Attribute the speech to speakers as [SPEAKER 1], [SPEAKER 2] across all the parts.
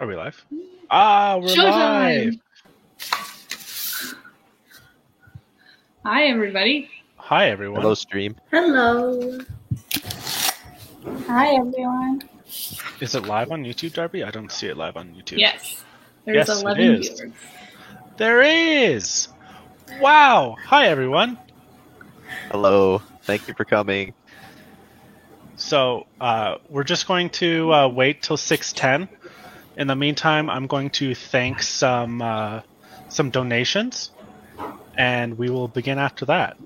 [SPEAKER 1] Are we live? Ah, we're live.
[SPEAKER 2] Showtime! Hi, everybody.
[SPEAKER 1] Hi, everyone.
[SPEAKER 3] Hello, stream.
[SPEAKER 4] Hello.
[SPEAKER 2] Hi, everyone.
[SPEAKER 1] Is it live on YouTube, Darby? I don't see it live on YouTube.
[SPEAKER 2] Yes. There's
[SPEAKER 1] Yes,
[SPEAKER 2] 11
[SPEAKER 1] it is.
[SPEAKER 2] viewers.
[SPEAKER 1] There is! Wow! Hi, everyone.
[SPEAKER 3] Hello. Thank you for coming.
[SPEAKER 1] So, we're just going to wait till 6:10. In the meantime, I'm going to thank some donations, and we will begin after that.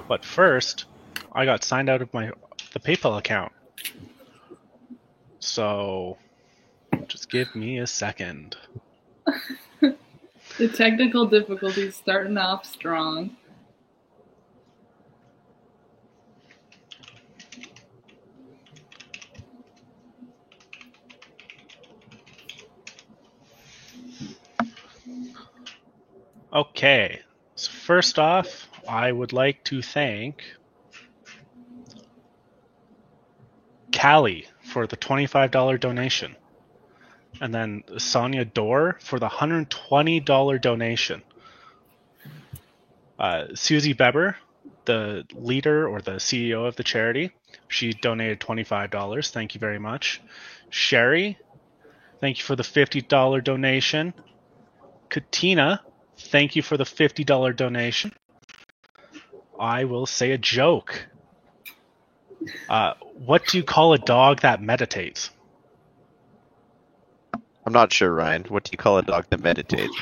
[SPEAKER 1] But first, I got signed out of the PayPal account. So, just give me a second.
[SPEAKER 2] The technical difficulties starting off strong.
[SPEAKER 1] Okay, so first off, I would like to thank Callie for the $25 donation. And then Sonia Dorr for the $120 donation. Susie Beber, the leader or the CEO of the charity, she donated $25. Thank you very much. Sherry, thank you for the $50 donation. Katina, thank you for the $50 donation. I will say a joke. What do you call a dog that meditates?
[SPEAKER 3] I'm not sure, Ryan. What do you call a dog that meditates?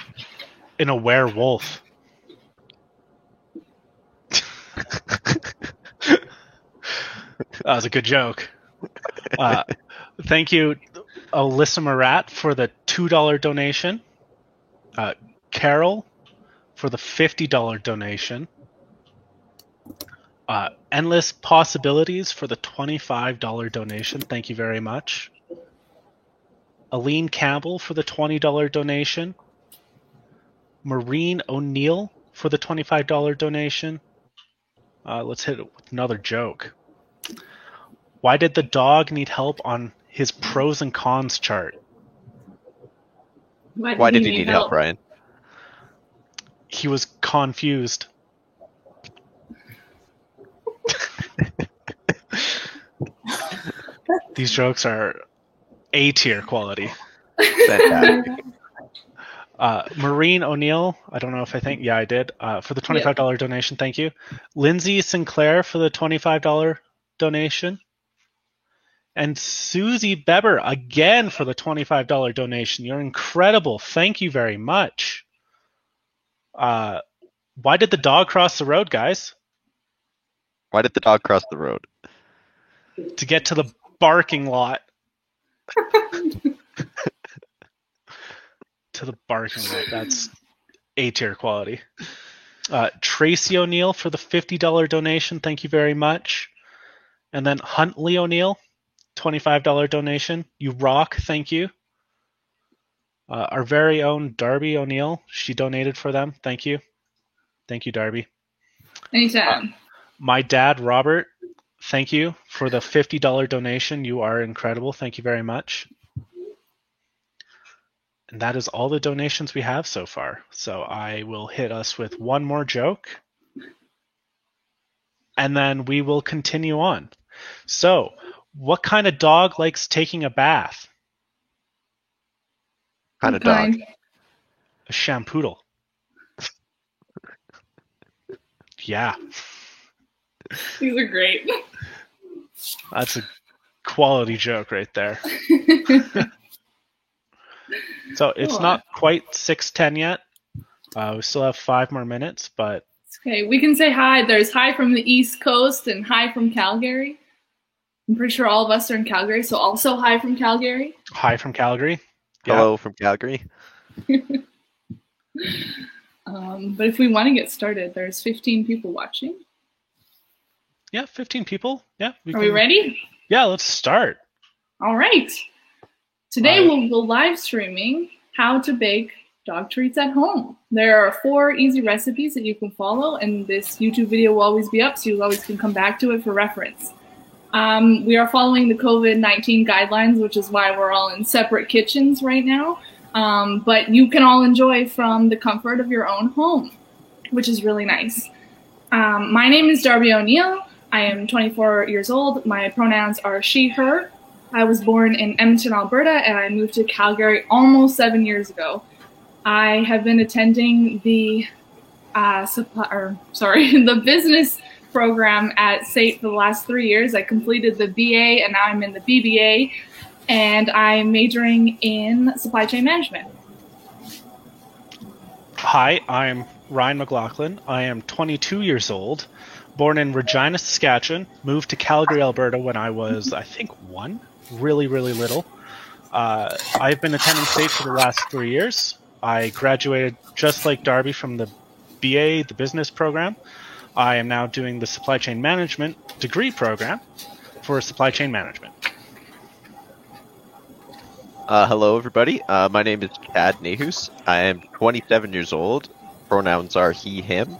[SPEAKER 1] A werewolf. That was a good joke. Thank you, Alyssa Marat, for the $2 donation. Carol for the $50 donation. Endless Possibilities for the $25 donation. Thank you very much. Aline Campbell for the $20 donation. Maureen O'Neill for the $25 donation. Let's hit it with another joke. Why did the dog need help on his pros and cons chart?
[SPEAKER 3] Why did he need help, Ryan?
[SPEAKER 1] He was confused. These jokes are A-tier quality.
[SPEAKER 3] Fantastic.
[SPEAKER 1] Maureen O'Neill, I don't know if I did, for the $25 donation, thank you. Lindsay Sinclair for the $25 donation. And Susie Beber, again, for the $25 donation. You're incredible. Thank you very much. Why did the dog cross the road, guys?
[SPEAKER 3] Why did the dog cross the road?
[SPEAKER 1] To get to the barking lot. To the barking lot. That's A-tier quality. Tracy O'Neill for the $50 donation. Thank you very much. And then Huntley O'Neill, $25 donation. You rock. Thank you. Our very own Darby O'Neill. She donated for them. Thank you. Thank you, Darby.
[SPEAKER 2] Anytime.
[SPEAKER 1] My dad, Robert, thank you for the $50 donation. You are incredible. Thank you very much. And that is all the donations we have so far. So I will hit us with one more joke. And then we will continue on. So, what kind of dog likes taking a bath?
[SPEAKER 3] Kind of dog.
[SPEAKER 1] A shampoodle. Yeah.
[SPEAKER 2] These are great.
[SPEAKER 1] That's a quality joke right there. So it's not quite 6:10 yet. We still have 5 more minutes, but...
[SPEAKER 2] Okay, we can say hi. There's hi from the East Coast and hi from Calgary. I'm pretty sure all of us are in Calgary, so also hi from Calgary.
[SPEAKER 1] Hi from Calgary.
[SPEAKER 3] Hello from Calgary.
[SPEAKER 2] But if we want to get started, there's 15 people watching.
[SPEAKER 1] Yeah, 15 people. Yeah.
[SPEAKER 2] Are we ready?
[SPEAKER 1] Yeah, let's start.
[SPEAKER 2] All right. Today we'll go live streaming how to bake dog treats at home. There are 4 easy recipes that you can follow, and this YouTube video will always be up, so you always can come back to it for reference. We are following the COVID-19 guidelines, which is why we're all in separate kitchens right now. But you can all enjoy from the comfort of your own home, which is really nice. My name is Darby O'Neill. I am 24 years old. My pronouns are she, her. I was born in Edmonton, Alberta, and I moved to Calgary almost 7 years ago. I have been attending the the business program at SAIT for the last 3 years. I completed the BA, and now I'm in the BBA, and I'm majoring in supply chain management.
[SPEAKER 1] Hi, I'm Ryan McLaughlin. I am 22 years old, born in Regina, Saskatchewan, moved to Calgary, Alberta when I was, I think, really little. I've been attending SAIT for the last 3 years. I graduated just like Darby from the BA, the business program. I am now doing the supply chain management degree program for supply chain management.
[SPEAKER 3] Hello, everybody. My name is Chad Nahus. I am 27 years old. Pronouns are he, him.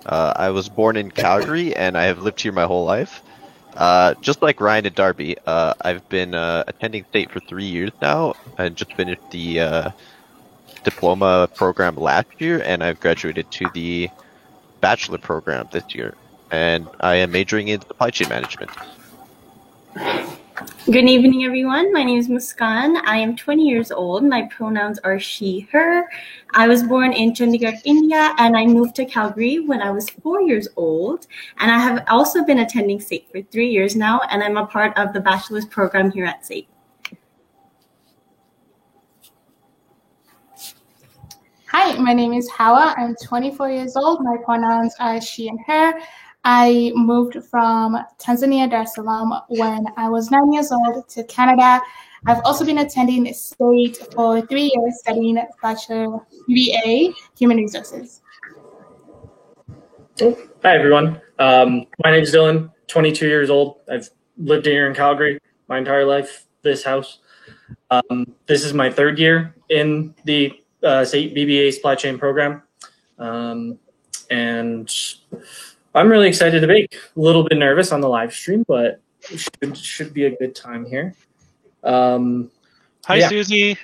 [SPEAKER 3] I was born in Calgary, and I have lived here my whole life. Just like Ryan and Darby, I've been attending SAIT for 3 years now. I just finished the diploma program last year, and I've graduated to the bachelor program this year. And I am majoring in supply chain management.
[SPEAKER 4] Good evening, everyone. My name is Muskan. I am 20 years old. My pronouns are she, her. I was born in Chandigarh, India, and I moved to Calgary when I was 4 years old. And I have also been attending SAIT for 3 years now, and I'm a part of the bachelor's program here at SAIT.
[SPEAKER 5] Hi, my name is Hawa. I'm 24 years old. My pronouns are she and her. I moved from Tanzania, Dar es Salaam, when I was 9 years old to Canada. I've also been attending SAIT for 3 years, studying Bachelor BA, Human Resources.
[SPEAKER 6] Hi, everyone. My name is Dylan, 22 years old. I've lived here in Calgary my entire life, this house. This is my third year in the SAIT BBA supply chain program. And I'm really excited to bake. A little bit nervous on the live stream, but it should be a good time here.
[SPEAKER 1] Hi, yeah. Susie.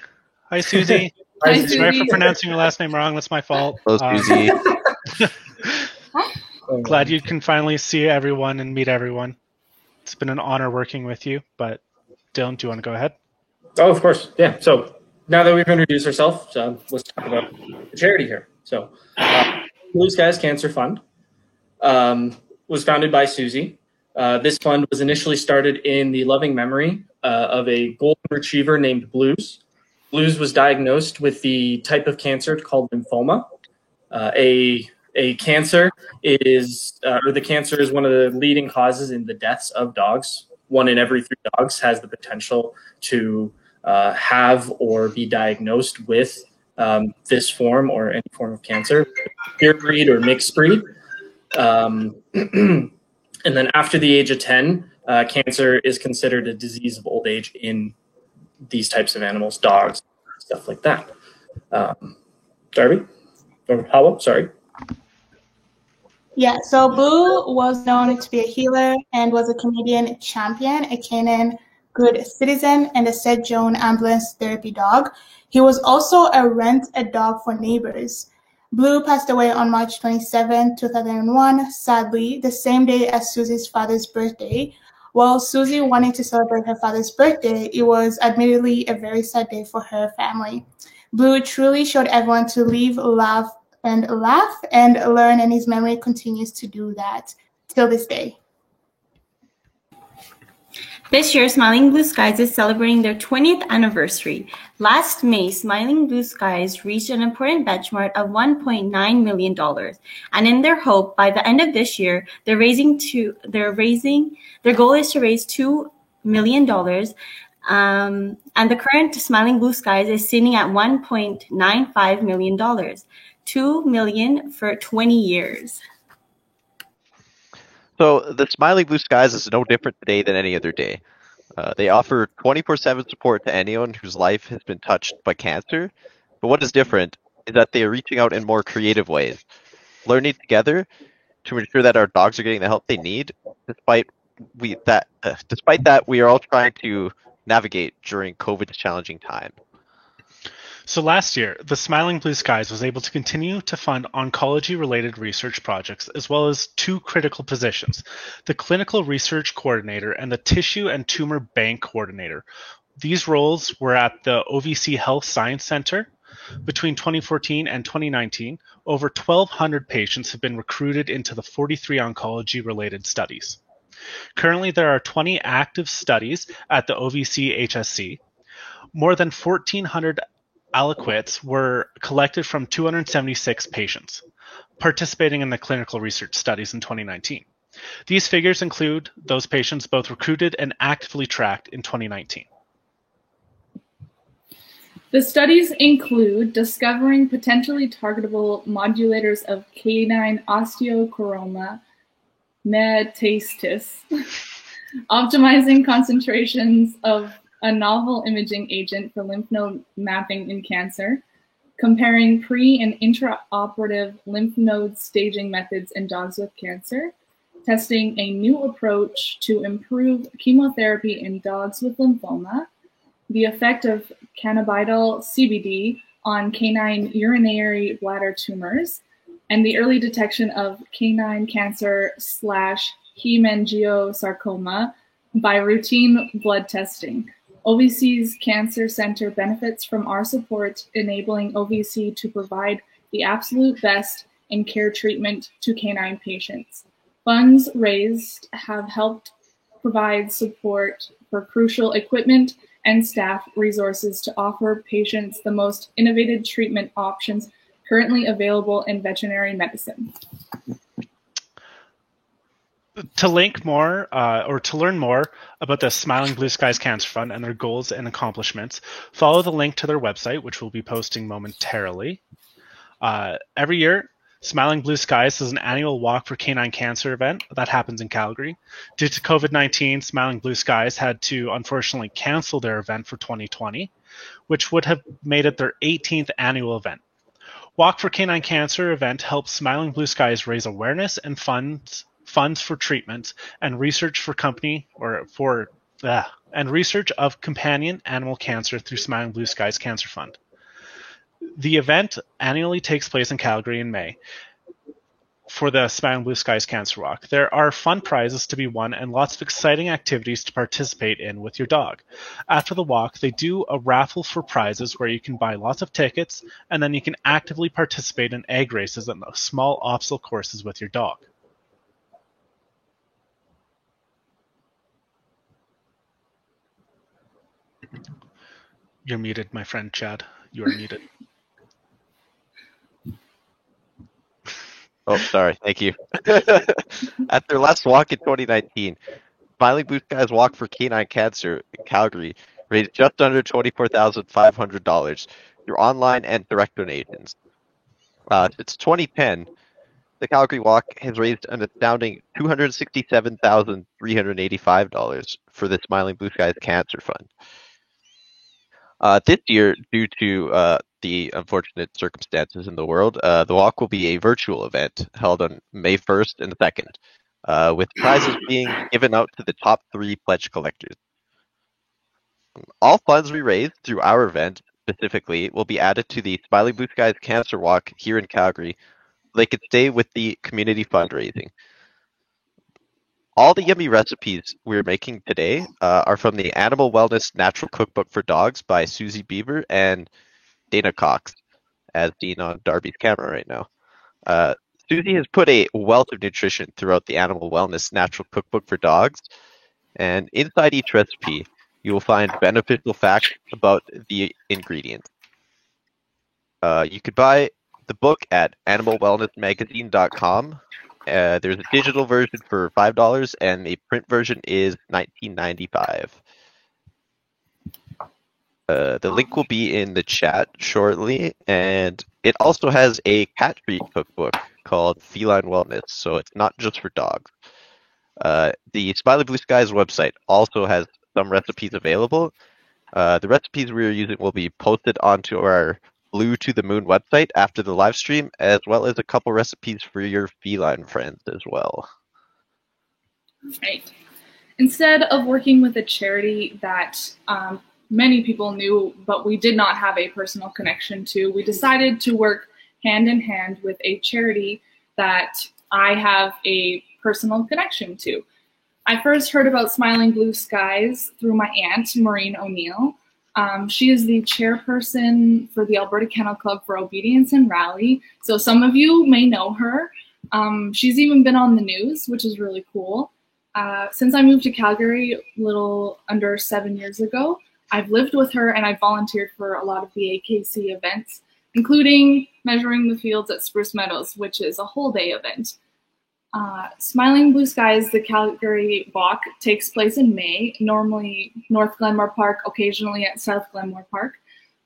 [SPEAKER 1] Hi, Susie.
[SPEAKER 2] Hi, Susie.
[SPEAKER 1] Sorry for pronouncing your last name wrong. That's my fault.
[SPEAKER 3] Hello, Susie.
[SPEAKER 1] Glad you can finally see everyone and meet everyone. It's been an honor working with you, but Dylan, do you want to go ahead?
[SPEAKER 6] Oh, of course. Yeah. So now that we've introduced ourselves, let's talk about the charity here. So Blue Skies Cancer Fund was founded by Susie. This fund was initially started in the loving memory of a golden retriever named Blues. Blues was diagnosed with the type of cancer called lymphoma. A cancer is, or the cancer is one of the leading causes in the deaths of dogs. 1 in every 3 dogs has the potential to have or be diagnosed with this form or any form of cancer, pure breed or mixed breed. And then after the age of 10, cancer is considered a disease of old age in these types of animals, dogs, stuff like that. Darby? Or Hawa, sorry.
[SPEAKER 5] Yeah, so Blue was known to be a healer and was a Canadian champion, a Canadian good citizen, and a St. John ambulance therapy dog. He was also a rent-a-dog for neighbors. Blue passed away on March 27, 2001, sadly, the same day as Susie's father's birthday. While Susie wanted to celebrate her father's birthday, it was admittedly a very sad day for her family. Blue truly showed everyone to live, laugh, and learn, and his memory continues to do that till this day.
[SPEAKER 4] This year, Smiling Blue Skies is celebrating their 20th anniversary. Last May, Smiling Blue Skies reached an important benchmark of $1.9 million. And in their hope, by the end of this year, their goal is to raise $2 million. And the current Smiling Blue Skies is sitting at $1.95 million. $2 million for 20 years.
[SPEAKER 3] So the Smiling Blue Skies is no different today than any other day. They offer 24/7 support to anyone whose life has been touched by cancer. But what is different is that they are reaching out in more creative ways, learning together to ensure that our dogs are getting the help they need, despite despite that, we are all trying to navigate during COVID's challenging time.
[SPEAKER 1] So last year, the Smiling Blue Skies was able to continue to fund oncology-related research projects, as well as two critical positions, the Clinical Research Coordinator and the Tissue and Tumor Bank Coordinator. These roles were at the OVC Health Science Center. Between 2014 and 2019, over 1,200 patients have been recruited into the 43 oncology-related studies. Currently, there are 20 active studies at the OVC HSC. More than 1,400 aliquots were collected from 276 patients participating in the clinical research studies in 2019. These figures include those patients both recruited and actively tracked in 2019.
[SPEAKER 2] The studies include discovering potentially targetable modulators of canine osteochondroma metastasis, optimizing concentrations of a novel imaging agent for lymph node mapping in cancer, comparing pre- and intraoperative lymph node staging methods in dogs with cancer, testing a new approach to improve chemotherapy in dogs with lymphoma, the effect of cannabidiol CBD on canine urinary bladder tumors, and the early detection of canine cancer / hemangiosarcoma by routine blood testing. OVC's Cancer Center benefits from our support, enabling OVC to provide the absolute best in care treatment to canine patients. Funds raised have helped provide support for crucial equipment and staff resources to offer patients the most innovative treatment options currently available in veterinary medicine.
[SPEAKER 1] To link more or to learn more about the Smiling Blue Skies Cancer Fund and their goals and accomplishments, follow the link to their website, which we'll be posting momentarily. Every year, Smiling Blue Skies is an annual Walk for Canine Cancer event that happens in Calgary. Due to COVID-19, Smiling Blue Skies had to unfortunately cancel their event for 2020, which would have made it their 18th annual event. Walk for Canine Cancer event helps Smiling Blue Skies raise awareness and funds for treatment and research and research of companion animal cancer through Smiling Blue Skies Cancer Fund. The event annually takes place in Calgary in May for the Smiling Blue Skies Cancer Walk. There are fun prizes to be won and lots of exciting activities to participate in with your dog. After the walk, they do a raffle for prizes where you can buy lots of tickets, and then you can actively participate in egg races and small obstacle courses with your dog. You're muted, my friend Chad. You are muted.
[SPEAKER 3] Oh, sorry. Thank you. At their last walk in 2019, Smiling Blue Skies Walk for Canine Cancer in Calgary raised just under $24,500 through online and direct donations. Since 2010, the Calgary Walk has raised an astounding $267,385 for the Smiling Blue Skies Cancer Fund. This year, due to the unfortunate circumstances in the world, the walk will be a virtual event held on May 1st and 2nd, with prizes being given out to the top 3 pledge collectors. All funds we raise through our event specifically will be added to the Smiling Blue Skies Cancer Walk here in Calgary. They could stay with the community fundraising. All the yummy recipes we're making today are from the Animal Wellness Natural Cookbook for Dogs by Susie Beaver and Dana Cox, as seen on Darby's camera right now. Susie has put a wealth of nutrition throughout the Animal Wellness Natural Cookbook for Dogs, and inside each recipe, you will find beneficial facts about the ingredients. You could buy the book at animalwellnessmagazine.com. There's a digital version for $5, and the print version is $19.95. The link will be in the chat shortly, and it also has a cat treat cookbook called Feline Wellness, so it's not just for dogs. The Smiling Blue Skies website also has some recipes available. The recipes we are using will be posted onto our Blue to the Moon website after the live stream, as well as a couple recipes for your feline friends as well.
[SPEAKER 2] Right. Instead of working with a charity that many people knew, but we did not have a personal connection to, we decided to work hand in hand with a charity that I have a personal connection to. I first heard about Smiling Blue Skies through my aunt, Maureen O'Neill. She is the chairperson for the Alberta Kennel Club for Obedience and Rally, so some of you may know her. She's even been on the news, which is really cool. Since I moved to Calgary a little under 7 years ago, I've lived with her and I've volunteered for a lot of the AKC events, including measuring the fields at Spruce Meadows, which is a whole day event. Smiling Blue Skies, the Calgary Walk, takes place in May, normally North Glenmore Park, occasionally at South Glenmore Park.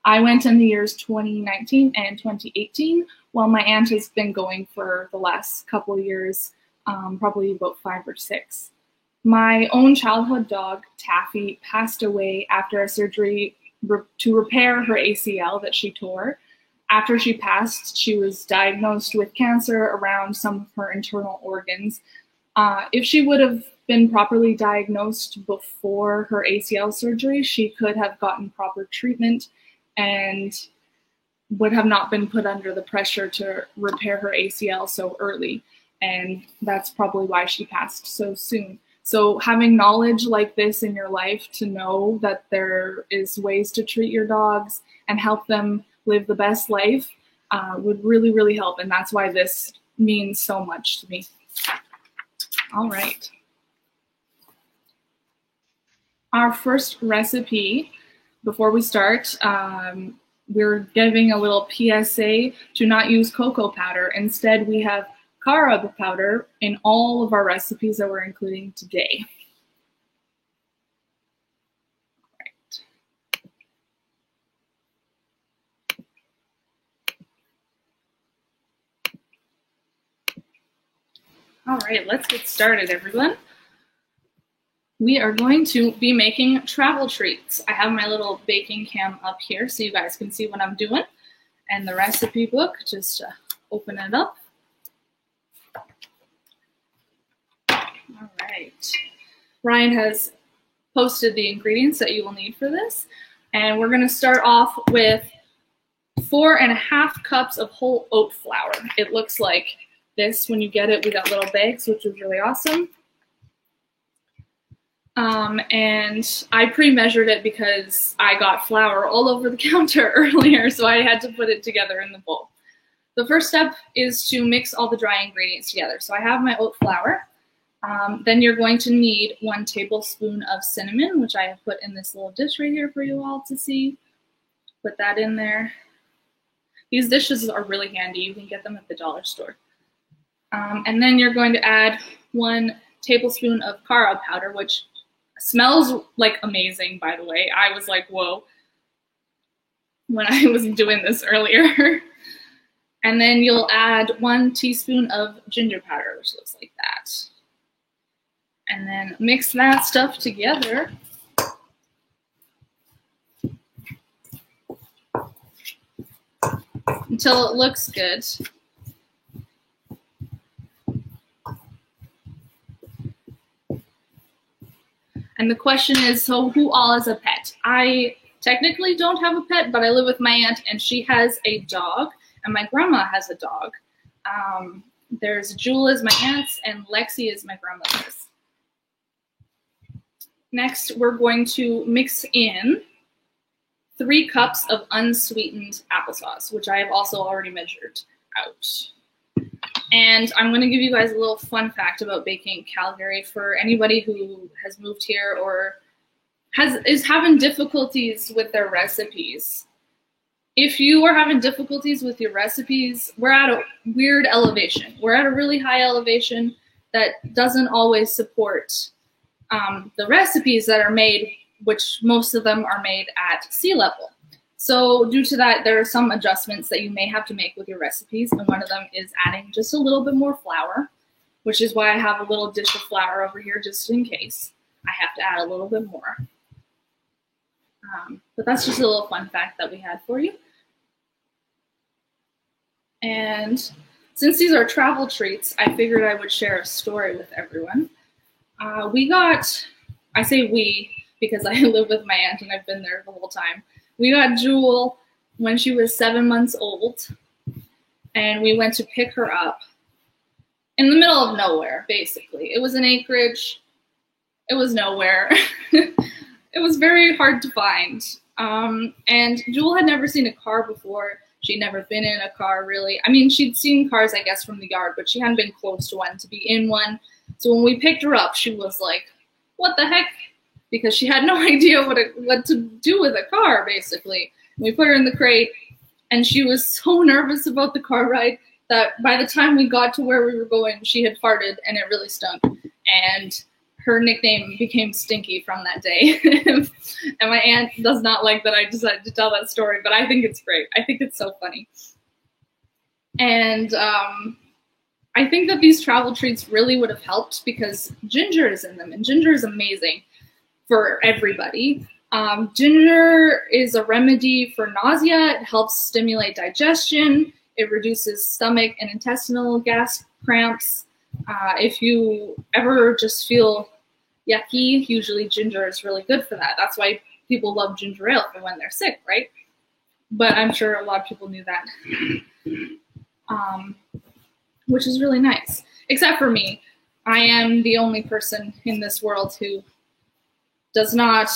[SPEAKER 2] I went in the years 2019 and 2018, while my aunt has been going for the last couple of years, probably about 5 or 6. My own childhood dog, Taffy, passed away after a surgery to repair her ACL that she tore. After she passed, she was diagnosed with cancer around some of her internal organs. If she would have been properly diagnosed before her ACL surgery, she could have gotten proper treatment and would have not been put under the pressure to repair her ACL so early. And that's probably why she passed so soon. So having knowledge like this in your life to know that there is ways to treat your dogs and help them live the best life would really, really help. And that's why this means so much to me. All right. Our first recipe, before we start, we're giving a little PSA to not use cocoa powder. Instead, we have carob powder in all of our recipes that we're including today. All right, let's get started, everyone. We are going to be making travel treats. I have my little baking cam up here so you guys can see what I'm doing. And the recipe book, just open it up. All right. Ryan has posted the ingredients that you will need for this. And we're going to start off with 4.5 cups of whole oat flour. It looks like this when you get it. We got little bags, which is really awesome. And I pre-measured it because I got flour all over the counter earlier, so I had to put it together in the bowl. The first step is to mix all the dry ingredients together. So I have my oat flour. Then you're going to need 1 tablespoon of cinnamon, which I have put in this little dish right here for you all to see. Put that in there. These dishes are really handy. You can get them at the dollar store. And then you're going to add 1 tablespoon of carob powder, which smells like amazing, by the way. I was like, whoa, when I was doing this earlier. And then you'll add 1 teaspoon of ginger powder, which looks like that. And then mix that stuff together. Until it looks good. And the question is, so who all has a pet? I technically don't have a pet, but I live with my aunt and she has a dog, and my grandma has a dog. There's Jewel is my aunt's and Lexi is my grandmother's. Next, we're going to mix in 3 cups of unsweetened applesauce, which I have also already measured out. And I'm going to give you guys a little fun fact about baking Calgary for anybody who has moved here or is having difficulties with their recipes. If you are having difficulties with your recipes, we're at a weird elevation. We're at a really high elevation that doesn't always support the recipes that are made, which most of them are made at sea level. So due to that, there are some adjustments that you may have to make with your recipes, and one of them is adding just a little bit more flour, which is why I have a little dish of flour over here just in case I have to add a little bit more. But that's just a little fun fact that we had for you. And since these are travel treats, I figured I would share a story with everyone. We got I say we because I live with my aunt and I've been there the whole time. We got Jewel when she was 7 months old, and we went to pick her up in the middle of nowhere, basically. It was an acreage. It was nowhere. It was very hard to find. And Jewel had never seen a car before. She'd never been in a car, really. I mean, she'd seen cars, I guess, from the yard, but she hadn't been close to one, to be in one. So when we picked her up, she was like, what the heck? Because she had no idea what to do with a car, basically. We put her in the crate, and she was so nervous about the car ride that by the time we got to where we were going, she had farted, and it really stunk. And her nickname became Stinky from that day. And my aunt does not like that I decided to tell that story, but I think it's great. I think it's so funny. And I think that these travel treats really would have helped because ginger is in them, and ginger is amazing for everybody. Ginger is a remedy for nausea. It helps stimulate digestion. It reduces stomach and intestinal gas cramps. If you ever just feel yucky, usually ginger is really good for that. That's why people love ginger ale for when they're sick, right? But I'm sure a lot of people knew that, which is really nice. Except for me. I am the only person in this world who does not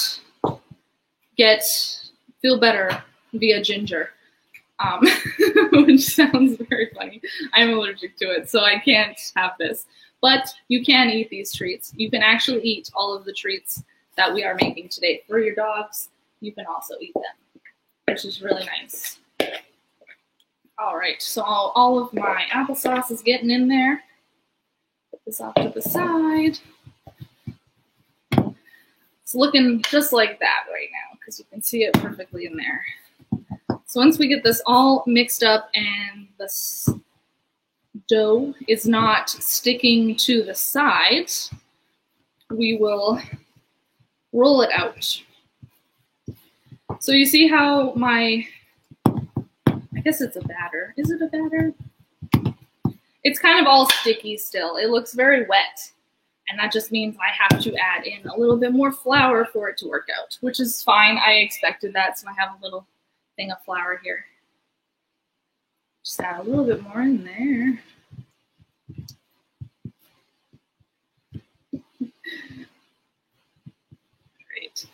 [SPEAKER 2] feel better via ginger, which sounds very funny. I'm allergic to it, so I can't have this. But you can eat these treats. You can actually eat all of the treats that we are making today for your dogs. You can also eat them, which is really nice. All right, so all of my applesauce is getting in there. Put this off to the side. It's looking just like that right now because you can see it perfectly in there. So once we get this all mixed up and the dough is not sticking to the sides, we will roll it out. So you see how I guess it's a batter. Is it a batter? It's kind of all sticky still. It looks very wet. And that just means I have to add in a little bit more flour for it to work out, which is fine. I expected that, so I have a little thing of flour here. Just add a little bit more in there. Great.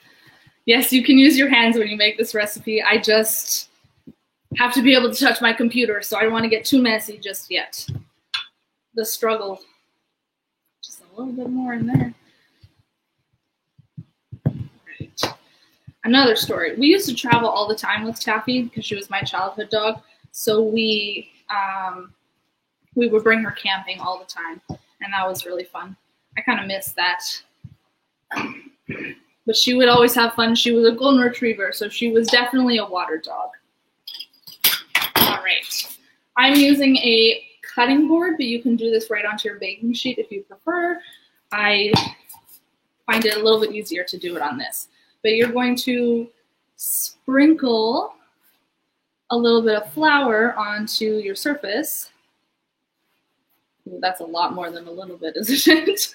[SPEAKER 2] Yes, you can use your hands when you make this recipe. I just have to be able to touch my computer, so I don't want to get too messy just yet. The struggle. Just a little bit more in there. Right. Another story. We used to travel all the time with Taffy because she was my childhood dog. So we would bring her camping all the time, and that was really fun. I kind of miss that. But she would always have fun. She was a golden retriever, so she was definitely a water dog. All right. I'm using a cutting board, but you can do this right onto your baking sheet if you prefer. I find it a little bit easier to do it on this. But you're going to sprinkle a little bit of flour onto your surface. Ooh, that's a lot more than a little bit, isn't it?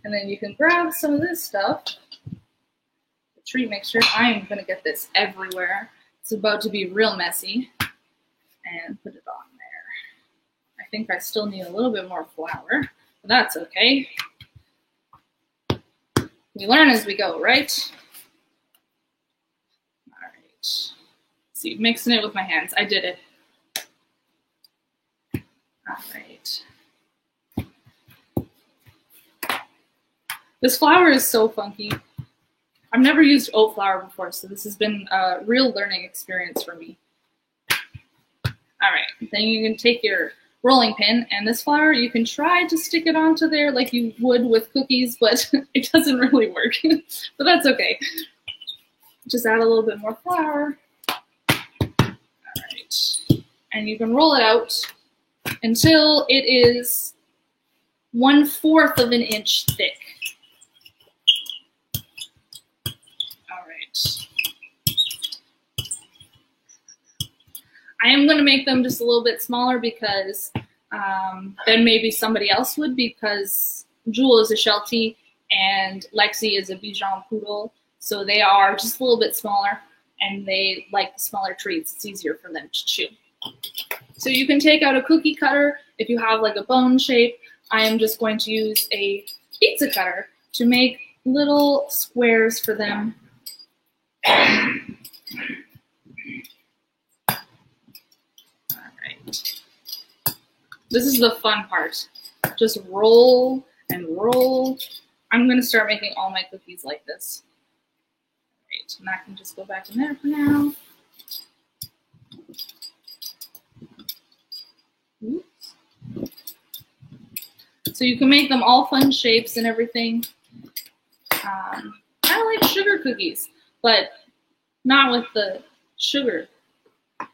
[SPEAKER 2] And then you can grab some of this stuff, the treat mixture. I'm going to get this everywhere. It's about to be real messy. And put it on there. I think I still need a little bit more flour, but that's okay. We learn as we go, right? All right. See, mixing it with my hands. I did it. All right. This flour is so funky. I've never used oat flour before, so this has been a real learning experience for me. All right, then you can take your rolling pin, and this flour, you can try to stick it onto there like you would with cookies, but it doesn't really work. But that's okay. Just add a little bit more flour. All right, and you can roll it out until it is 1/4 of an inch thick. All right. I am going to make them just a little bit smaller because then maybe somebody else would, because Jewel is a Sheltie and Lexi is a Bichon Poodle. So they are just a little bit smaller, and they like the smaller treats. It's easier for them to chew. So you can take out a cookie cutter if you have like a bone shape. I am just going to use a pizza cutter to make little squares for them. All right. This is the fun part. Just roll and roll. I'm going to start making all my cookies like this. All right, and that can just go back in there for now. Oops. So you can make them all fun shapes and everything. Kind of like sugar cookies, but not with the sugar. All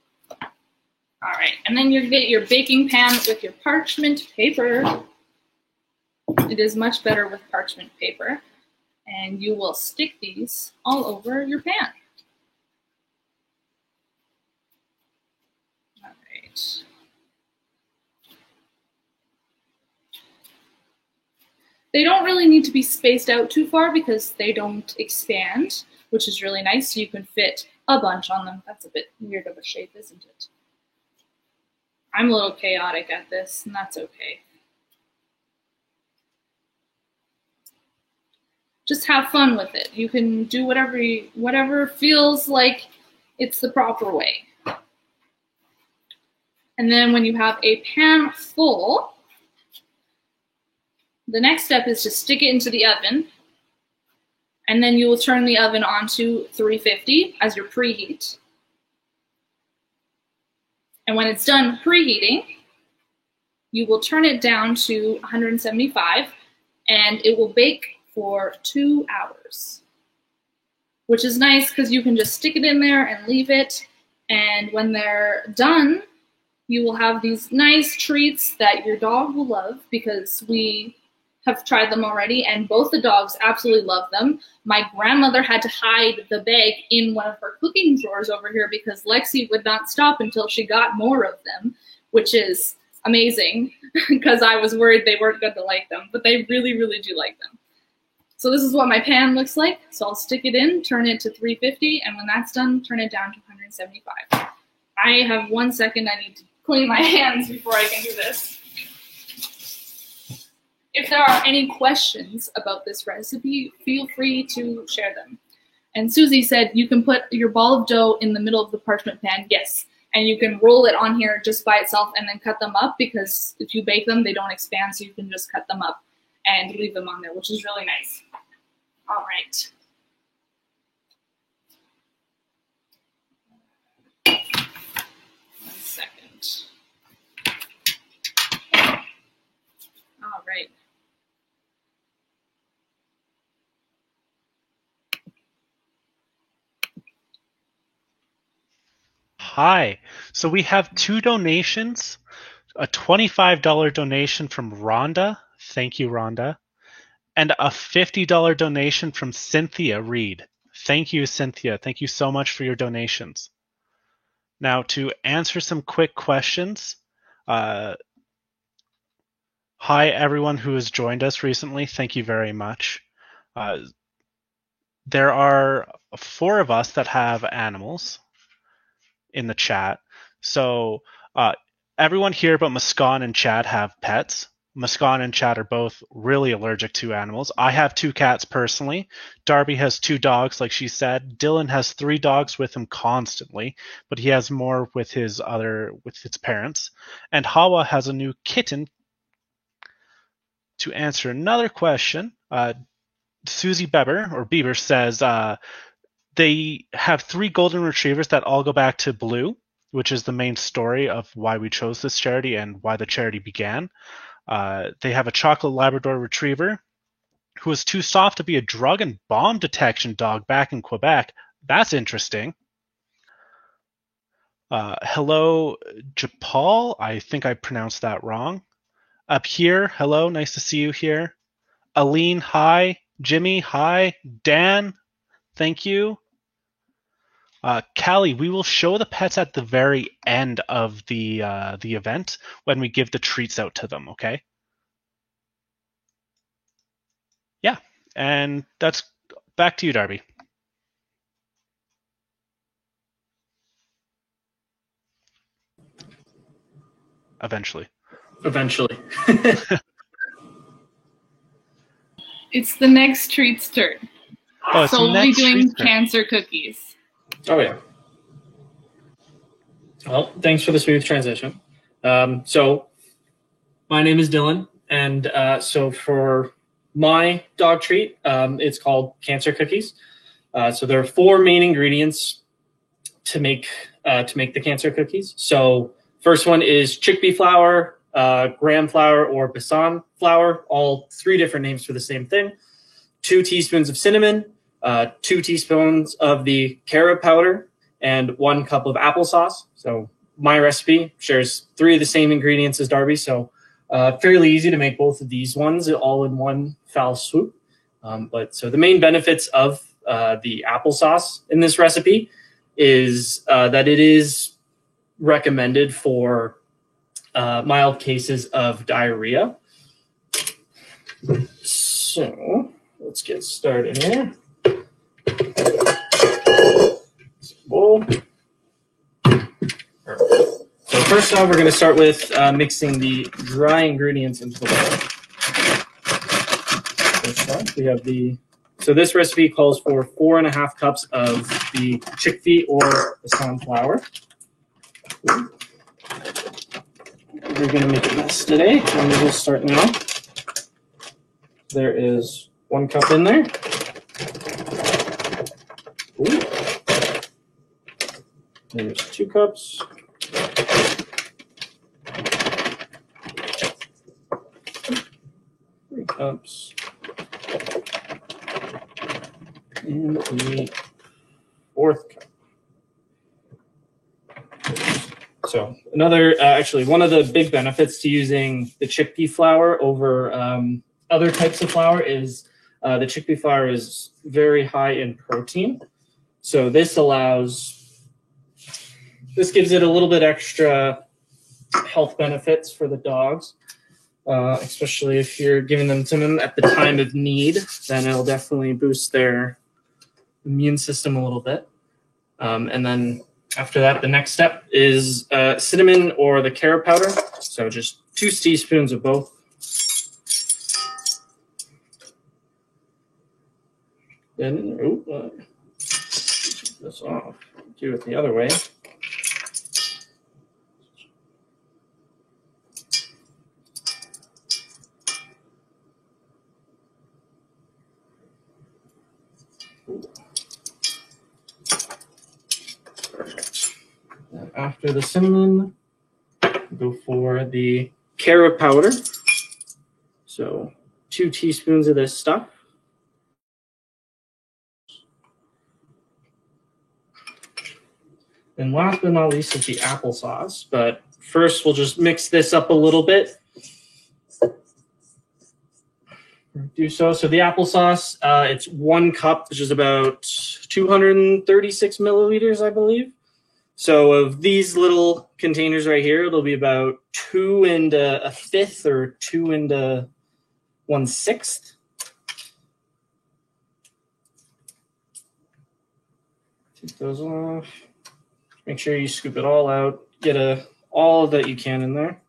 [SPEAKER 2] right, and then you get your baking pan with your parchment paper. It is much better with parchment paper. And you will stick these all over your pan. All right. They don't really need to be spaced out too far because they don't expand, which is really nice. So you can fit a bunch on them. That's a bit weird of a shape, isn't it? I'm a little chaotic at this, and that's okay. Just have fun with it. You can do whatever feels like it's the proper way. And then when you have a pan full, the next step is to stick it into the oven. And then you will turn the oven on to 350 as your preheat. And when it's done preheating, you will turn it down to 175 and it will bake for 2 hours, which is nice because you can just stick it in there and leave it. And when they're done, you will have these nice treats that your dog will love because we have tried them already and both the dogs absolutely love them. My grandmother had to hide the bag in one of her cooking drawers over here because Lexi would not stop until she got more of them, which is amazing because I was worried they weren't going to like them, but they really, really do like them. So this is what my pan looks like. So I'll stick it in, turn it to 350, and when that's done, turn it down to 175. I have 1 second. I need to clean my hands before I can do this. If there are any questions about this recipe, feel free to share them. And Susie said you can put your ball of dough in the middle of the parchment pan. Yes. And you can roll it on here just by itself and then cut them up because if you bake them, they don't expand, so you can just cut them up and leave them on there, which is really nice. All right. One second. All right.
[SPEAKER 1] Hi. So we have 2 donations. A $25 donation from Rhonda. Thank you, Rhonda. And a $50 donation from Cynthia Reed. Thank you, Cynthia. Thank you so much for your donations. Now, to answer some quick questions. Hi, everyone who has joined us recently. Thank you very much. There are 4 of us that have animals in the chat. So everyone here but Muskan and Chad have pets. Muskan and Chad are both really allergic to animals. I have 2 cats personally. Darby has 2 dogs, like she said. Dylan has 3 dogs with him constantly, but he has more with his parents. And Hawa has a new kitten. To answer another question, Susie Bieber says they have 3 golden retrievers that all go back to Blue, which is the main story of why we chose this charity and why the charity began. They have a chocolate Labrador retriever who is too soft to be a drug and bomb detection dog back in Quebec. That's interesting. Hello, Japal. I think I pronounced that wrong. Up here, hello. Nice to see you here. Aline, hi. Jimmy, hi. Dan, thank you. Callie, we will show the pets at the very end of the event when we give the treats out to them, okay? Yeah, And that's back to you, Darby. Eventually.
[SPEAKER 2] It's the next treat's turn.
[SPEAKER 1] Oh, it's
[SPEAKER 2] Solely
[SPEAKER 1] next
[SPEAKER 2] doing
[SPEAKER 1] treat's turn.
[SPEAKER 2] cancer cookies.
[SPEAKER 6] Oh, yeah. Well, thanks for the smooth transition. So my name is Dylan, and so for my dog treat, it's called cancer cookies. So there are 4 main ingredients to make the cancer cookies. So first one is chickpea flour, graham flour, or besan flour, all 3 different names for the same thing. 2 teaspoons of cinnamon, 2 teaspoons of the carob powder, and 1 cup of applesauce. So my recipe shares 3 of the same ingredients as Darby, so fairly easy to make both of these ones all in one foul swoop. But so the main benefits of the applesauce in this recipe is that it is recommended for mild cases of diarrhea. So let's get started here. Bowl. So first off, we're going to start with mixing the dry ingredients into the bowl. First off, we have so this recipe calls for 4.5 cups of the chickpea or besan flour. We're going to make a mess today, and we'll start now. There is 1 cup in there. Ooh. There's 2 cups. 3 cups. And the 4th cup. So actually, one of the big benefits to using the chickpea flour over other types of flour is the chickpea flour is very high in protein. So this gives it a little bit extra health benefits for the dogs, especially if you're giving them to them at the time of need. Then it'll definitely boost their immune system a little bit. And then after that, the next step is cinnamon or the carob powder. So just 2 teaspoons of both. Then, take this off. Do it the other way. After the cinnamon, go for the carob powder. So 2 teaspoons of this stuff. And last but not least is the applesauce. But first, we'll just mix this up a little bit. Do so. So the applesauce, it's 1 cup, which is about 236 milliliters, I believe. So of these little containers right here, it'll be about 2 1/5 or 2 1/6. Take those off. Make sure you scoop it all out. Get all that you can in there.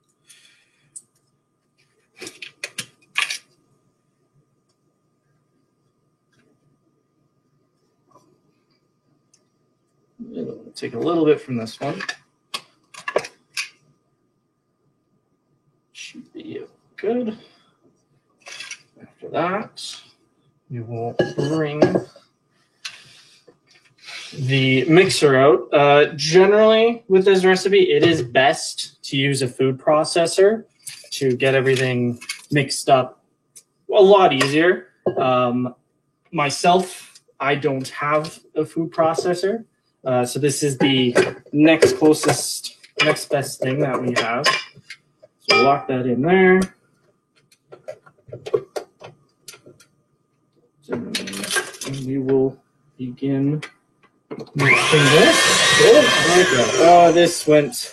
[SPEAKER 6] Take a little bit from this one. Should be good. After that, we will bring the mixer out. Generally, with this recipe, it is best to use a food processor to get everything mixed up a lot easier. Myself, I don't have a food processor. So this is the next best thing that we have. So we'll lock that in there. And we will begin mixing this. Oh, this went.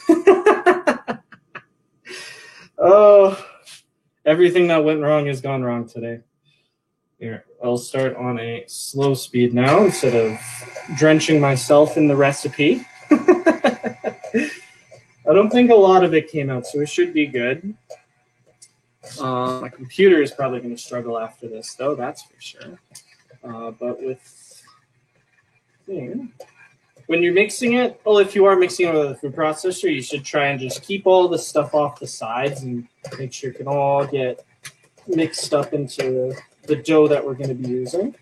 [SPEAKER 6] Oh, everything that went wrong has gone wrong today. Here, I'll start on a slow speed now instead of drenching myself in the recipe. I don't think a lot of it came out, so it should be good. My computer is probably going to struggle after this, though, that's for sure. But with when you're mixing it, well, if you are mixing it with a food processor, you should try and just keep all the stuff off the sides and make sure it can all get mixed up into the dough that we're going to be using.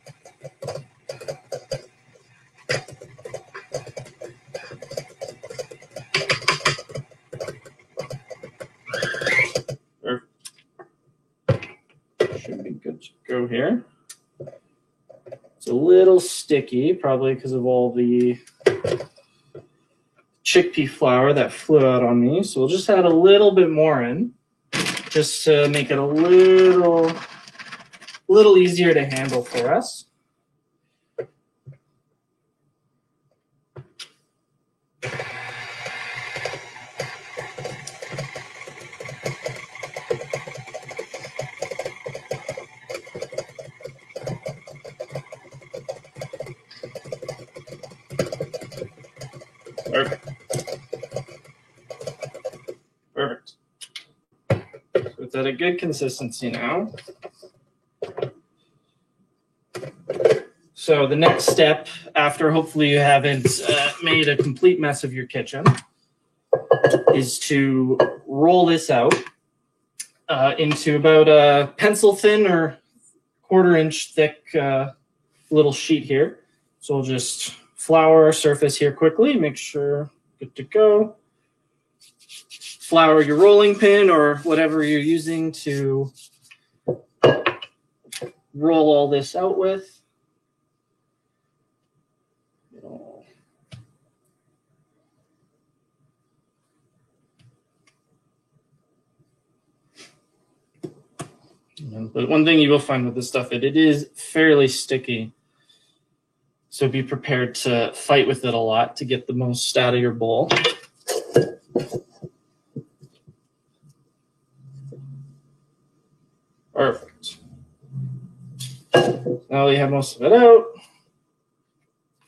[SPEAKER 6] Should be good to go here. It's a little sticky, probably because of all the chickpea flour that flew out on me. So we'll just add a little bit more in, just to make it a little easier to handle for us. Perfect. Perfect. So it's at a good consistency now. So the next step, after hopefully you haven't made a complete mess of your kitchen, is to roll this out into about a pencil thin or 1/4 inch thick little sheet here. So we'll just flour our surface here quickly, make sure good to go. Flour your rolling pin or whatever you're using to roll all this out with. But one thing you will find with this stuff, it is fairly sticky. So be prepared to fight with it a lot to get the most out of your bowl. Perfect. Now we have most of it out.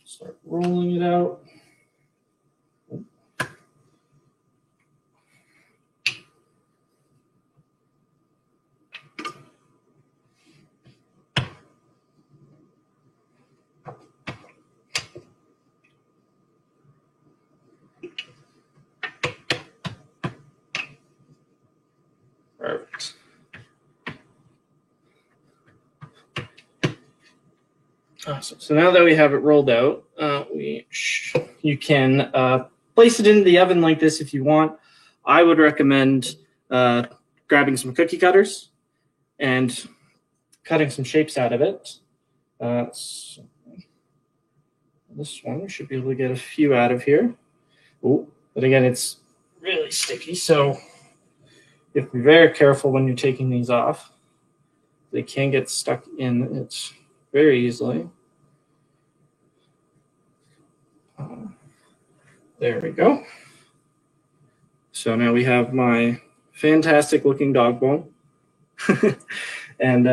[SPEAKER 6] Start rolling it out. Perfect. Awesome. So now that we have it rolled out, you can place it in the oven like this if you want. I would recommend grabbing some cookie cutters and cutting some shapes out of it. So this one, we should be able to get a few out of here. Ooh, but again, it's really sticky, so you have to be very careful when you're taking these off. They can get stuck in it very easily. There we go. So now we have my fantastic looking dog bone. And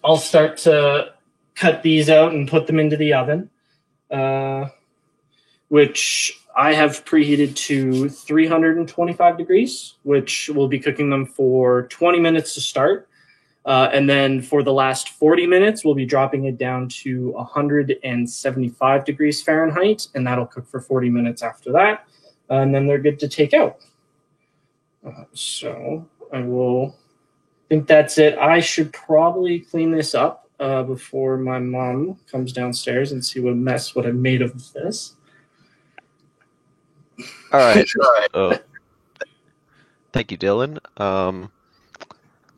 [SPEAKER 6] I'll start to cut these out and put them into the oven, which I have preheated to 325 degrees, which we'll be cooking them for 20 minutes to start. And then for the last 40 minutes, we'll be dropping it down to 175 degrees Fahrenheit, and that'll cook for 40 minutes after that. And then they're good to take out. So I think that's it. I should probably clean this up before my mom comes downstairs and see what I made of this.
[SPEAKER 3] All right. Thank you, Dylan.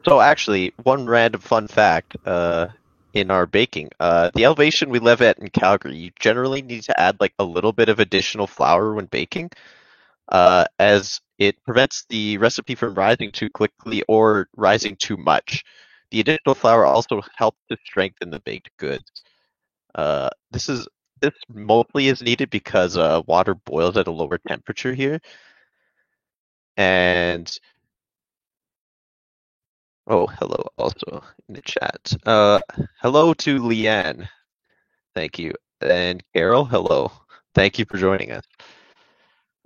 [SPEAKER 3] So actually, one random fun fact in our baking. The elevation we live at in Calgary, you generally need to add like a little bit of additional flour when baking, as it prevents the recipe from rising too quickly or rising too much. The additional flour also helps to strengthen the baked goods. This mostly is needed because water boils at a lower temperature here. And Oh, hello also in the chat. Hello to Leanne. Thank you. And Carol, hello. Thank you for joining us.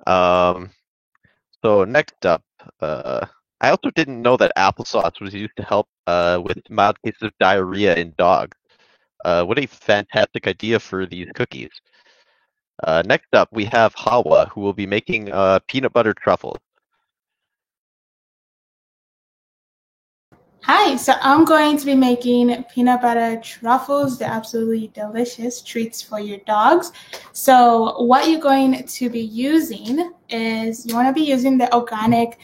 [SPEAKER 3] So next up, I also didn't know that applesauce was used to help with mild cases of diarrhea in dogs. What a fantastic idea for these cookies. Next up, we have Hawa, who will be making peanut butter truffles.
[SPEAKER 5] Hi, so I'm going to be making peanut butter truffles. They're absolutely delicious treats for your dogs. So what you're going to be using is you want to be using the organic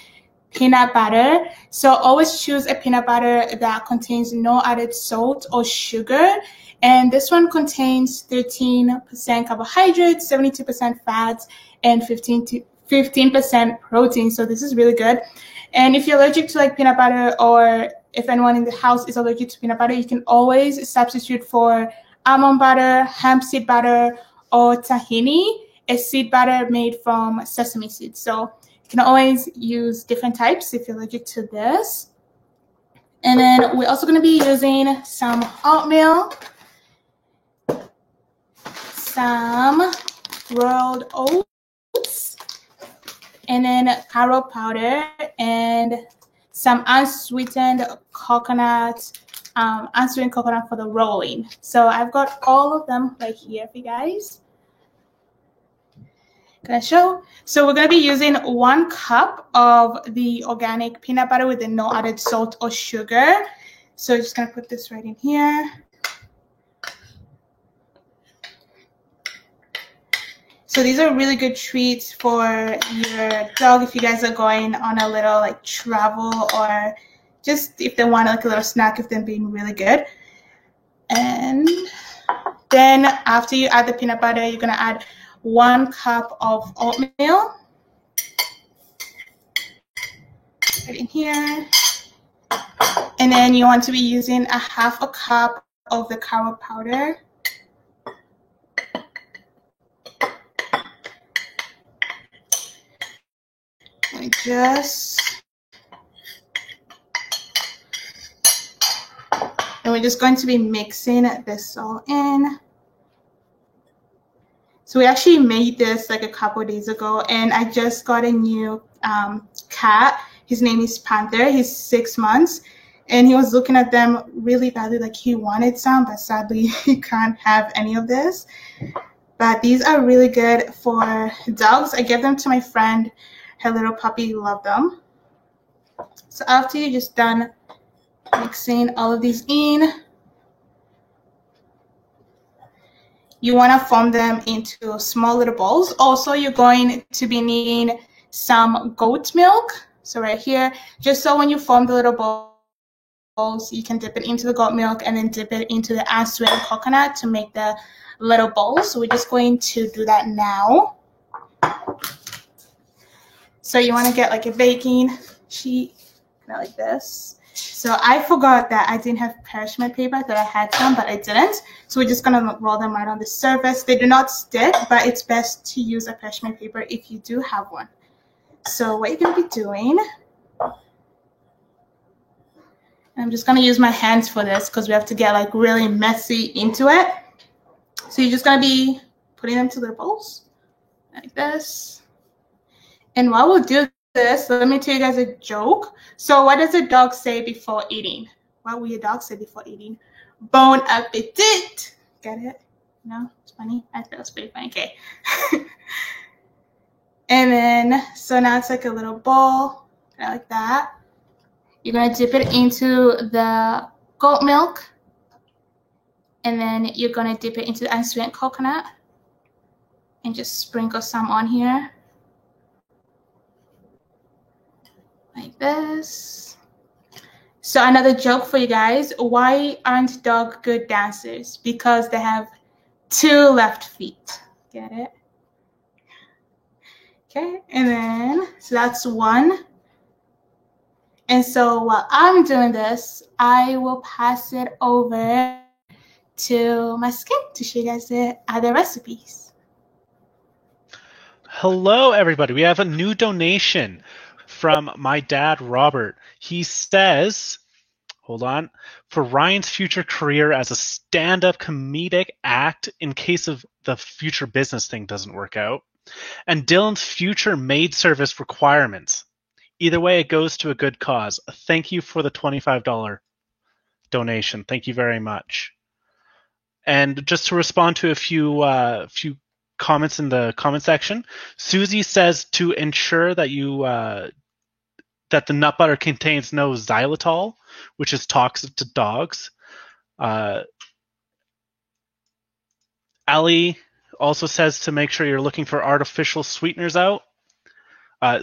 [SPEAKER 5] peanut butter. So always choose a peanut butter that contains no added salt or sugar. And this one contains 13% carbohydrates, 72% fats, and 15% protein. So this is really good. And if you're allergic to like peanut butter, or if anyone in the house is allergic to peanut butter, you can always substitute for almond butter, hemp seed butter, or tahini, a seed butter made from sesame seeds. So you can always use different types if you're allergic to this. And then we're also going to be using some oatmeal, some rolled oats, and then carob powder, and some unsweetened coconut, for the rolling. So I've got all of them right here for you guys. Gonna show. So we're gonna be using 1 cup of the organic peanut butter with no added salt or sugar. So just gonna put this right in here. So these are really good treats for your dog if you guys are going on a little like travel, or just if they want like a little snack if they're being really good. And then after you add the peanut butter, you're gonna add 1 cup of oatmeal right in here. And then you want to be using 1/2 cup of the carob powder. And we're just going to be mixing this all in. So we actually made this like a couple of days ago, and I just got a new cat. His name is Panther. He's 6 months, and he was looking at them really badly, like he wanted some, but sadly he can't have any of this. But these are really good for dogs. I gave them to my friend. Her little puppy loved them. So after you're just done mixing all of these in, you want to form them into small little balls. Also, you're going to be needing some goat milk. So right here, just so when you form the little balls, you can dip it into the goat milk and then dip it into the unsweetened coconut to make the little balls. So we're just going to do that now. So you want to get like a baking sheet, kind of like this. So I forgot that I didn't have parchment paper, that I had some, but I didn't. So we're just going to roll them right on the surface. They do not stick, but it's best to use a parchment paper if you do have one. So what you're going to be doing, I'm just going to use my hands for this because we have to get like really messy into it. So you're just going to be putting them to the bowls like this. And while we'll do this, let me tell you guys a joke. So what does a dog say before eating? What will your dog say before eating? Bon appetit. Get it? No? It's funny? I thought it was pretty funny. Okay. And then, so now it's like a little bowl, kind of like that. You're going to dip it into the goat milk. And then you're going to dip it into the unsweetened coconut. And just sprinkle some on here. Like this. So another joke for you guys. Why aren't dogs good dancers? Because they have 2 left feet. Get it? Okay, and then, so that's 1. And so while I'm doing this, I will pass it over to my skin to show you guys the other recipes.
[SPEAKER 1] Hello, everybody. We have a new donation from my dad, Robert. He says, hold on, for Ryan's future career as a stand-up comedic act in case of the future business thing doesn't work out, and Dylan's future maid service requirements. Either way, it goes to a good cause. Thank you for the $25 donation. Thank you very much. And just to respond to a few comments in the comment section, Susie says to ensure that that the nut butter contains no xylitol, which is toxic to dogs. Ali also says to make sure you're looking for artificial sweeteners out.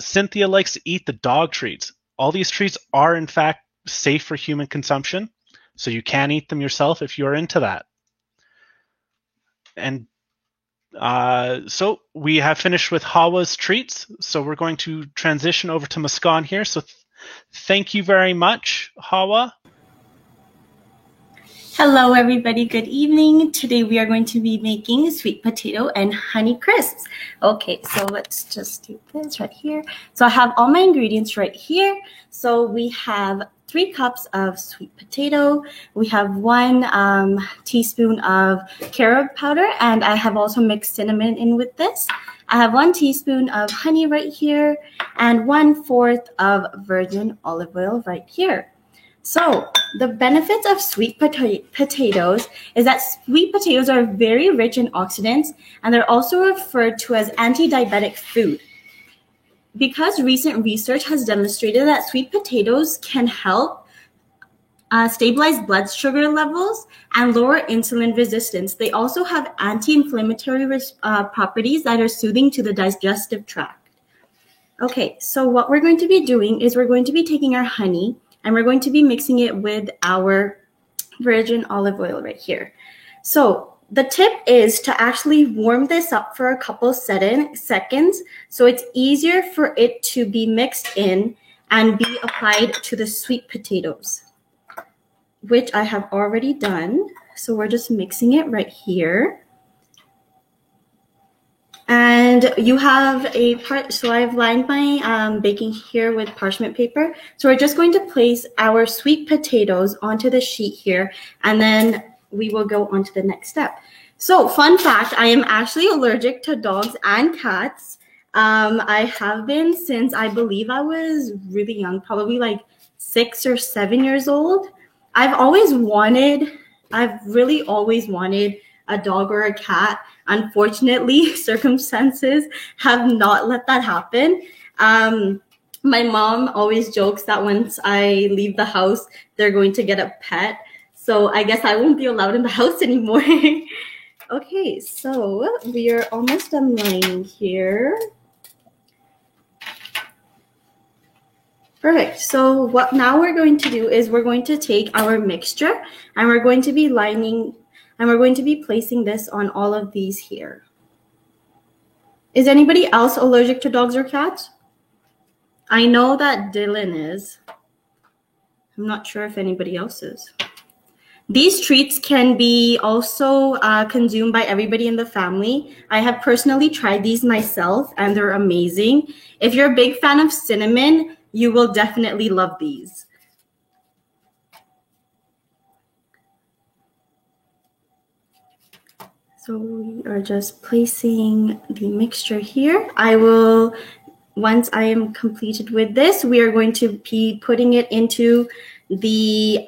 [SPEAKER 1] Cynthia likes to eat the dog treats. All these treats are, in fact, safe for human consumption, so you can eat them yourself if you're into that. And so we have finished with Hawa's treats, so we're going to transition over to Muskan here. So thank you very much, Hawa.
[SPEAKER 4] Hello, everybody. Good evening. Today we are going to be making sweet potato and honey crisps. Okay, so let's just do this right here. So I have all my ingredients right here. So we have 3 cups of sweet potato. We have 1 teaspoon of carob powder, and I have also mixed cinnamon in with this. I have 1 teaspoon of honey right here, and 1/4 of virgin olive oil right here. So the benefits of sweet potatoes is that sweet potatoes are very rich in oxidants, and they're also referred to as anti-diabetic food. Because recent research has demonstrated that sweet potatoes can help stabilize blood sugar levels and lower insulin resistance. They also have anti-inflammatory properties that are soothing to the digestive tract. Okay, so what we're going to be doing is we're going to be taking our honey and we're going to be mixing it with our virgin olive oil right here. So the tip is to actually warm this up for a couple seconds so it's easier for it to be mixed in and be applied to the sweet potatoes, which I have already done. So we're just mixing it right here. And you have a part, so I've lined my baking here with parchment paper. So we're just going to place our sweet potatoes onto the sheet here, and then we will go on to the next step. So fun fact, I am actually allergic to dogs and cats. I have been since I believe I was really young, probably like 6 or 7 years old. I've really always wanted a dog or a cat. Unfortunately, circumstances have not let that happen. My mom always jokes that once I leave the house, they're going to get a pet. So I guess I won't be allowed in the house anymore. Okay, so we are almost done lining here. Perfect. So what now we're going to do is we're going to take our mixture and we're going to be lining and we're going to be placing this on all of these here. Is anybody else allergic to dogs or cats? I know that Dylan is. I'm not sure if anybody else is. These treats can be also consumed by everybody in the family. I have personally tried these myself and they're amazing. If you're a big fan of cinnamon, you will definitely love these. So we are just placing the mixture here. Once I am completed with this, we are going to be putting it into the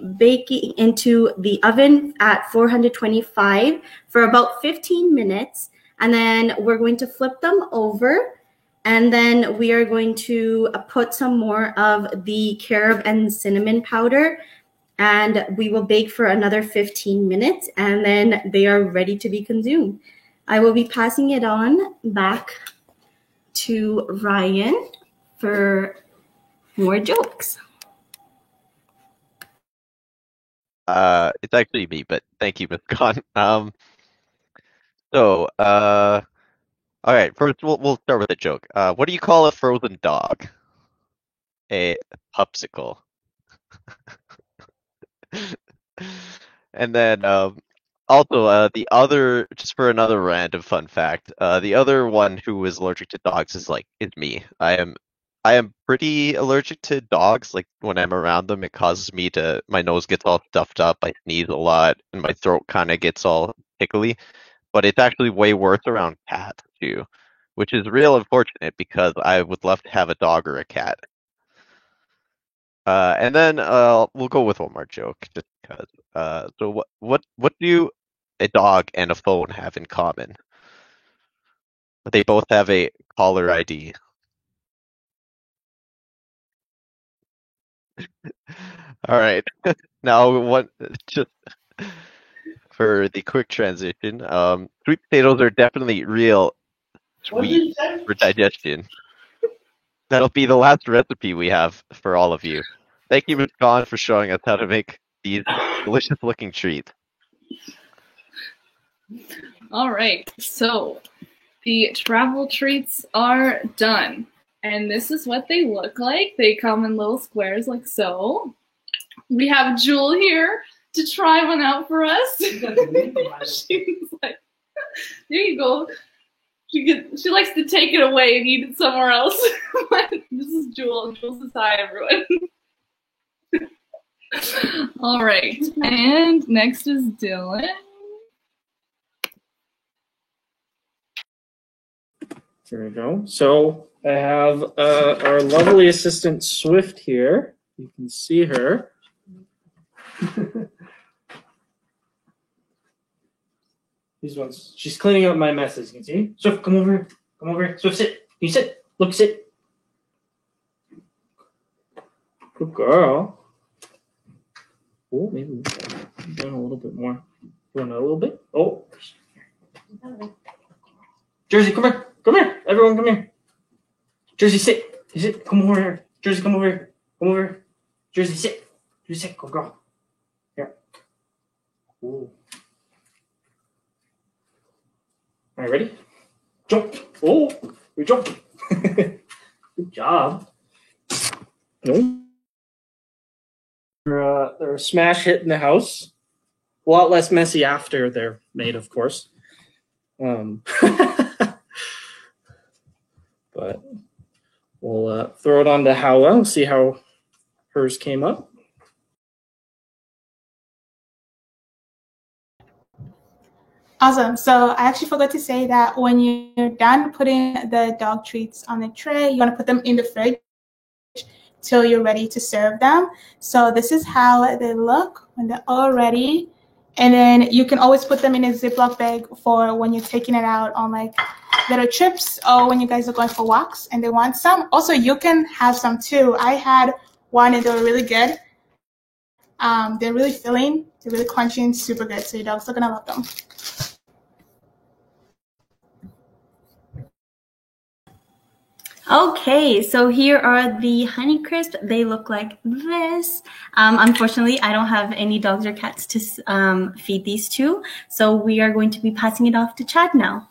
[SPEAKER 4] oven at 425 for about 15 minutes. And then we're going to flip them over. And then we are going to put some more of the carob and cinnamon powder, and we will bake for another 15 minutes, and then they are ready to be consumed. I will be passing it on back to Ryan for more jokes.
[SPEAKER 3] It's actually me, but thank you, Ms. Khan. All right, first we'll start with a joke. What do you call a frozen dog? A popsicle. And then also the other, just for another random fun fact, the other one who is allergic to dogs is me. I am I am pretty allergic to dogs. Like when I'm around them, it causes me my nose gets all stuffed up. I sneeze a lot, and my throat kind of gets all tickly. But it's actually way worse around cats too, which is real unfortunate because I would love to have a dog or a cat. And then we'll go with one more joke, just because. So what do a dog and a phone have in common? They both have a caller ID. All right. Now, just for the quick transition, sweet potatoes are definitely real sweet for digestion. That'll be the last recipe we have for all of you. Thank you, Ms. Khan, for showing us how to make these delicious-looking treats.
[SPEAKER 2] All right, so the travel treats are done. And this is what they look like. They come in little squares like so. We have Jewel here to try one out for us. She's like, there you go. She likes to take it away and eat it somewhere else. This is Jewel. Jewel says hi, everyone. All right, and next is Dylan.
[SPEAKER 6] There we go. So I have our lovely assistant Swift here. You can see her. These ones. She's cleaning up my messes. You can see. Swift, come over here. Come over here. Swift, sit. You sit. Look, sit. Good girl. Oh, maybe down a little bit more. You want a little bit? Oh. Jersey, come here. Come here. Everyone, come here. Jersey, sit. You sit. Come over here. Jersey, come over here. Come over here. Jersey, sit. Jersey, sit. Go, girl. Here. Ooh. All right, ready? Jump. Oh, we jumped. Good job. No. They're a smash hit in the house. A lot less messy after they're made, of course. But we'll throw it on to Hala and see how hers came up.
[SPEAKER 5] Awesome. So I actually forgot to say that when you're done putting the dog treats on the tray, you want to put them in the fridge till you're ready to serve them. So this is how they look when they're all ready. And then you can always put them in a Ziploc bag for when you're taking it out on like little trips or when you guys are going for walks and they want some. Also, you can have some too. I had one and they were really good. They're really filling. They're really crunchy and super good. So your dogs are going to love them.
[SPEAKER 4] Okay, so here are the Honeycrisp. They look like this. Unfortunately, I don't have any dogs or cats to feed these to, so we are going to be passing it off to Chad now.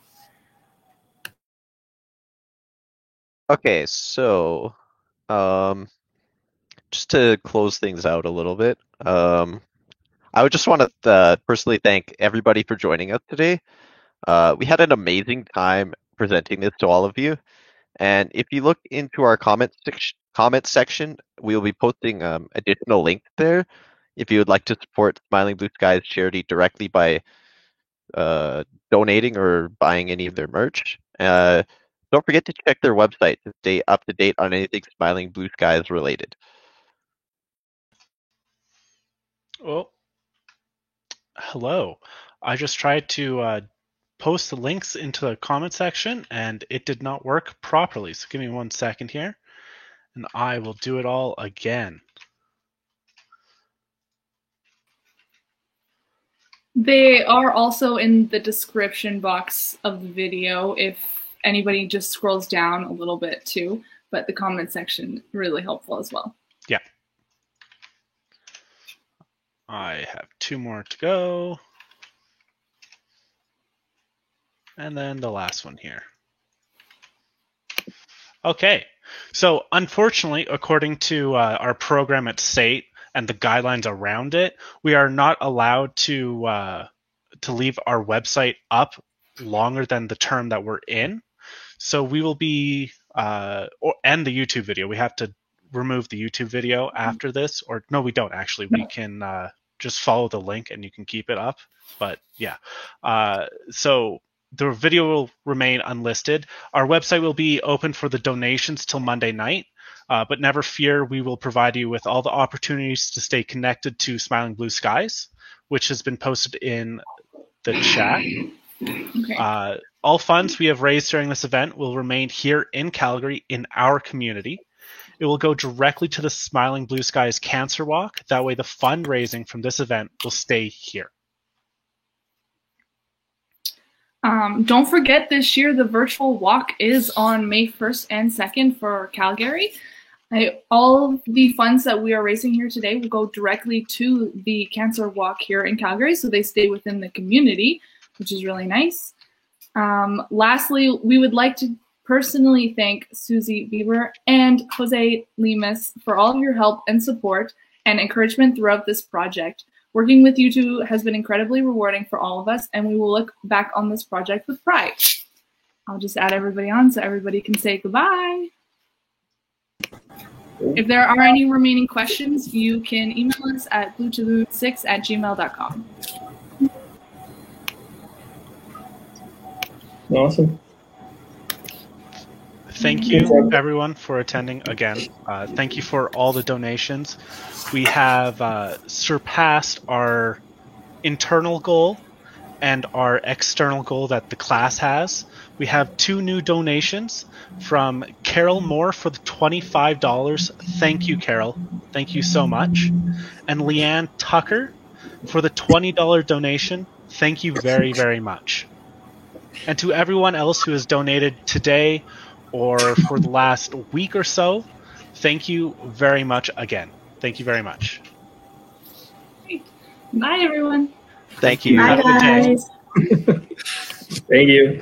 [SPEAKER 3] Okay, so just to close things out a little bit, I would just want to personally thank everybody for joining us today. We had an amazing time presenting this to all of you. And if you look into our comment section, we'll be posting additional links there if you would like to support Smiling Blue Skies charity directly by donating or buying any of their merch. Don't forget to check their website to stay up to date on anything Smiling Blue Skies related.
[SPEAKER 1] Oh, hello. I just tried to post the links into the comment section and it did not work properly. So give me 1 second here and I will do it all again.
[SPEAKER 2] They are also in the description box of the video if anybody just scrolls down a little bit too, but the comment section really helpful as well.
[SPEAKER 1] Yeah. I have 2 more to go. And then the last one here. Okay, so unfortunately, according to our program at SAIT and the guidelines around it, we are not allowed to leave our website up longer than the term that we're in. So we will be, and the YouTube video. We have to remove the YouTube video after this, or no, we don't actually. We can just follow the link and you can keep it up. But yeah, so the video will remain unlisted. Our website will be open for the donations till Monday night. But never fear, we will provide you with all the opportunities to stay connected to Smiling Blue Skies, which has been posted in the chat.
[SPEAKER 2] Okay.
[SPEAKER 1] All funds we have raised during this event will remain here in Calgary in our community. It will go directly to the Smiling Blue Skies Cancer Walk. That way the fundraising from this event will stay here.
[SPEAKER 2] Don't forget, this year the virtual walk is on May 1st and 2nd for Calgary. All of the funds that we are raising here today will go directly to the cancer walk here in Calgary, so they stay within the community, which is really nice. Lastly, we would like to personally thank Susie Bieber and Jose Lemus for all of your help and support and encouragement throughout this project. Working with you two has been incredibly rewarding for all of us, and we will look back on this project with pride. I'll just add everybody on so everybody can say goodbye. If there are any remaining questions, you can email us at bluetolude6@gmail.com.
[SPEAKER 6] Awesome.
[SPEAKER 1] Thank you, everyone, for attending again. Thank you for all the donations. We have surpassed our internal goal and our external goal that the class has. We have 2 new donations from Carol Moore for the $25. Thank you, Carol. Thank you so much. And Leanne Tucker for the $20 donation. Thank you very, very much. And to everyone else who has donated today or for the last week or so, thank you very much again. Thank you very much.
[SPEAKER 2] Bye, everyone.
[SPEAKER 3] Thank you.
[SPEAKER 4] Bye, guys.
[SPEAKER 6] Thank you.